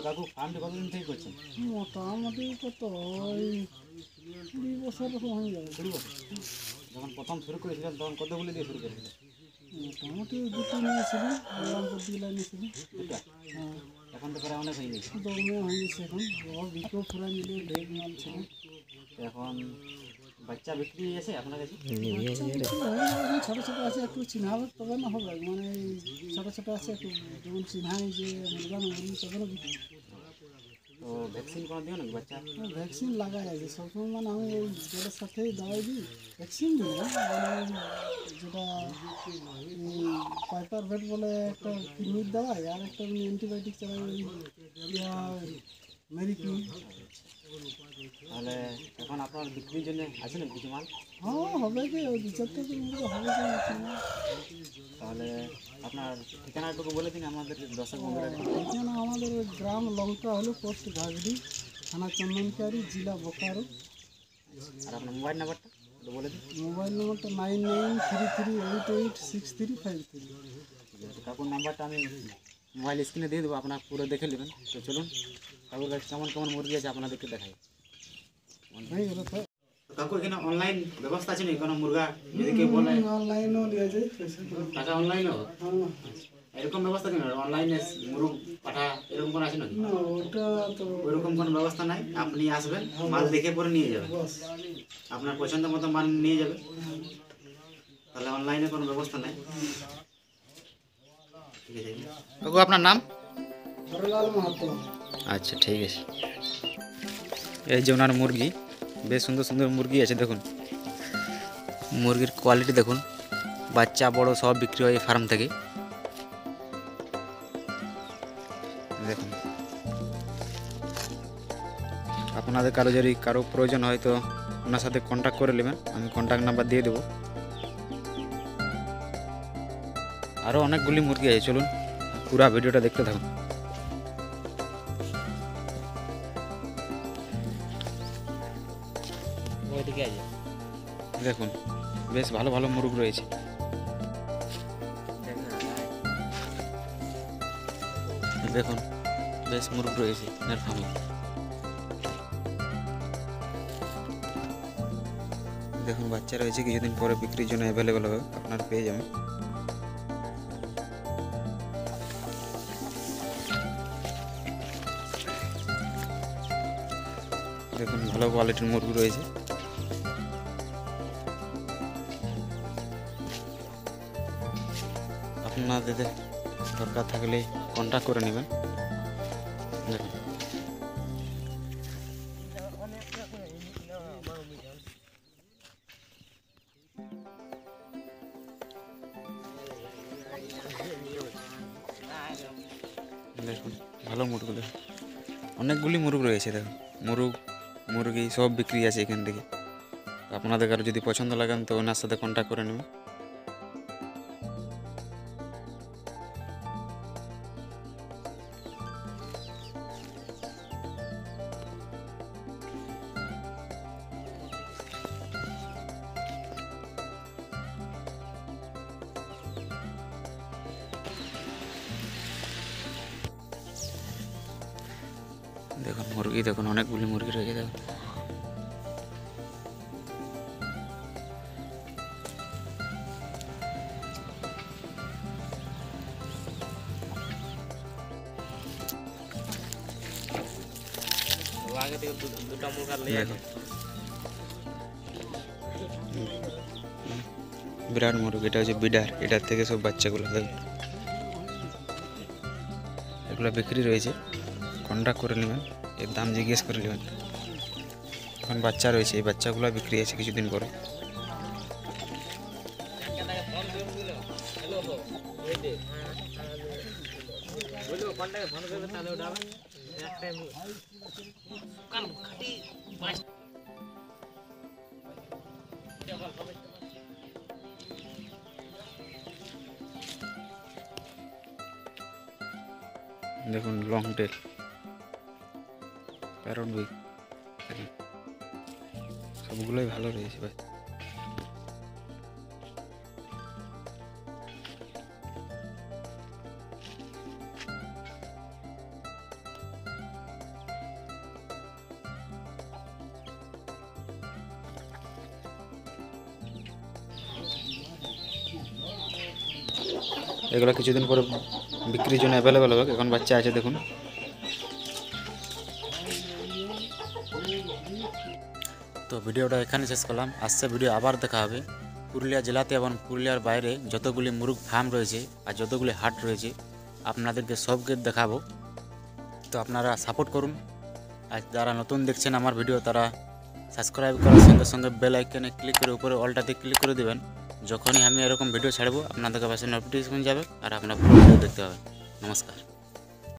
কাকু ফার্মটা কতদিন থেকে করছেন? মোটামুটি কত ওই 20 বছর এরকম হয়ে যাবে। 20 বছর। যখন প্রথম শুরু করেছিলেন তখন কতগুলি দিয়ে শুরু করেছিলেন? মোটামুটি দুটো নিয়েছিলি, বলরামপুর দিলা নিয়েছিলি। দুটা? হ্যাঁ, এখন তো প্রায় অনেক হয়ে গেছে। দমে হয়ে গেছে এখন। বিকেও পুরা মিলিয়ে ঢের মাল ছিল। এখন বাচ্চা বিক্রি আছে আপনার কাছে? বাচ্চা বিক্রি হয়ে যাবে, এখন ছোটো ছোটো আছে, একটু চিনাবে তবে না হবে। মানে এই ছোটো ছোটো আছে, একটু যেমন চিনাই যে মুরগা না মুরগি তবে না বিক্রি। তো ভ্যাকসিন কোনো দিও নাকি বাচ্চা? ভ্যাকসিন লাগাই আছে সবসময়। মানে আমি ওই জলের সাথেই দাওয়াই দিই, ভ্যাকসিন দিই না। মানে যেটা পাইপার ভেট বলে একটা কিডনির দাওয়াই, আর একটা অ্যান্টিবায়োটিক চালাই ওই মেরিকিন। তাহলে এখন আপনার বিক্রির জন্য আছে না কিছু মাল? হ্যাঁ, হবে কি ওই 2-4টা মুরগি হবে কি। তাহলে আপনার ঠিকানাটুকু বলে দিন আমাদের দর্শক বন্ধুরা। এখানে আমাদের ওই গ্রাম লঙ্কা হলো, পোস্ট ঘাগড়ি, থানা চন্দনকারি, জেলা বোকারো। আর আপনার মোবাইল নাম্বারটা একটু বলে দিন। মোবাইল নম্বরটা 9933886353। কাকুর নাম্বারটা আমি মোবাইল স্ক্রিনে দিয়ে দেবো, আপনার পুরো দেখে নেবেন। তো চলুন কাকুর কাছে কেমন কেমন মুরগি আছে আপনাদেরকে দেখাই। হয়ে গেল তো। কাকু এখানে অনলাইন ব্যবস্থা আছে নাকি কোনো মুরগা যদি কেউ বলে? অনলাইনও দেওয়া যায় পয়সা। টাকা অনলাইনও হ্যাঁ, এরকম ব্যবস্থা কেন? অনলাইনে মুরগ পাঠা এরকম কোনো আছে নাকি? না ওটা তো ওইরকম কোনো ব্যবস্থা নাই। আপনি আসবেন, মাল দেখে পরে নিয়ে যাবেন, বস। আপনার পছন্দ মতো মাল নিয়ে যাবেন। তাহলে অনলাইনে কোনো ব্যবস্থা নাই। ঠিক আছে কাকু, আপনার নাম? হরলাল মাহাতো। আচ্ছা ঠিক আছে। এই যে ওনার মুরগি, বেশ সুন্দর সুন্দর মুরগি আছে। দেখুন মুরগির কোয়ালিটি দেখুন, বাচ্চা বড় সব বিক্রি হয় এই ফার্ম থেকে। দেখুন আপনাদের কারো যদি কারো প্রয়োজন হয় তো ওনার সাথে কন্ট্যাক্ট করে নেবেন, আমি কন্ট্যাক্ট নাম্বার দিয়ে দেবো। আরও অনেকগুলি মুরগি আছে, চলুন পুরো ভিডিওটা দেখতে থাকুন। দেখুন বেশ ভালো ভালো মুরগ রয়েছে। দেখুন বেশ মুরগ রয়েছে এর ফার্মে। দেখুন বাচ্চা রয়েছে, কিছুদিন পরে বিক্রির জন্য অ্যাভেলেবেল হবে, আপনারা পেয়ে যাবেন। দেখুন ভালো কোয়ালিটির মুরগি রয়েছে। আপনাদের দরকার থাকলে কন্ট্যাক্ট করে নেবেন। দেখুন দেখুন ভালো মুরগ, দেখুন অনেকগুলি মুরগ রয়েছে। দেখুন মুরগি সব বিক্রি আছে এখান থেকে। আপনাদের কারো যদি পছন্দ লাগান তো ওনার সাথে কন্ট্যাক্ট করে নেবেন। দেখুন মুরগি, দেখুন অনেকগুলি মুরগি রয়েছে। দেখুন বিরাট মুরগি, এটা হচ্ছে বিডার, এটার থেকে সব বাচ্চাগুলো। দেখুন এগুলো বিক্রি রয়েছে, কন্ট্যাক্ট করে নেবেন, এর দাম জিজ্ঞেস করে নেবেন। এখন বাচ্চা রয়েছে, এই বাচ্চাগুলো বিক্রি আছে কিছুদিন পরে। দেখুন লং টেল প্যারট উইক, সবগুলোই ভালো রয়েছে ভাই। এগুলো কিছুদিন পরে বিক্রির জন্য অ্যাভেলেবেল হবে। এখন বাচ্চা আছে দেখুন। তো ভিডিওটা এখানে শেষ করলাম। আসছে ভিডিও আবার দেখা হবে। পুরুলিয়া জেলাতে এবং পুরুলিয়ার বাইরে যতগুলি মুরগ ফার্ম রয়েছে আর যতগুলি হাট রয়েছে আপনাদেরকে সবকে দেখাবো। তো আপনারা সাপোর্ট করুন। আর যারা নতুন দেখছেন আমার ভিডিও তারা সাবস্ক্রাইব করার সঙ্গে সঙ্গে বেল আইকনে ক্লিক করে উপরে অলটাতে ক্লিক করে দেবেন। যখনই আমি এরকম ভিডিও ছাড়বো আপনাদের কাছে নোটিফিকেশন যাবে আর আপনারা পুরো ভিডিও দেখতে পাবেন। নমস্কার।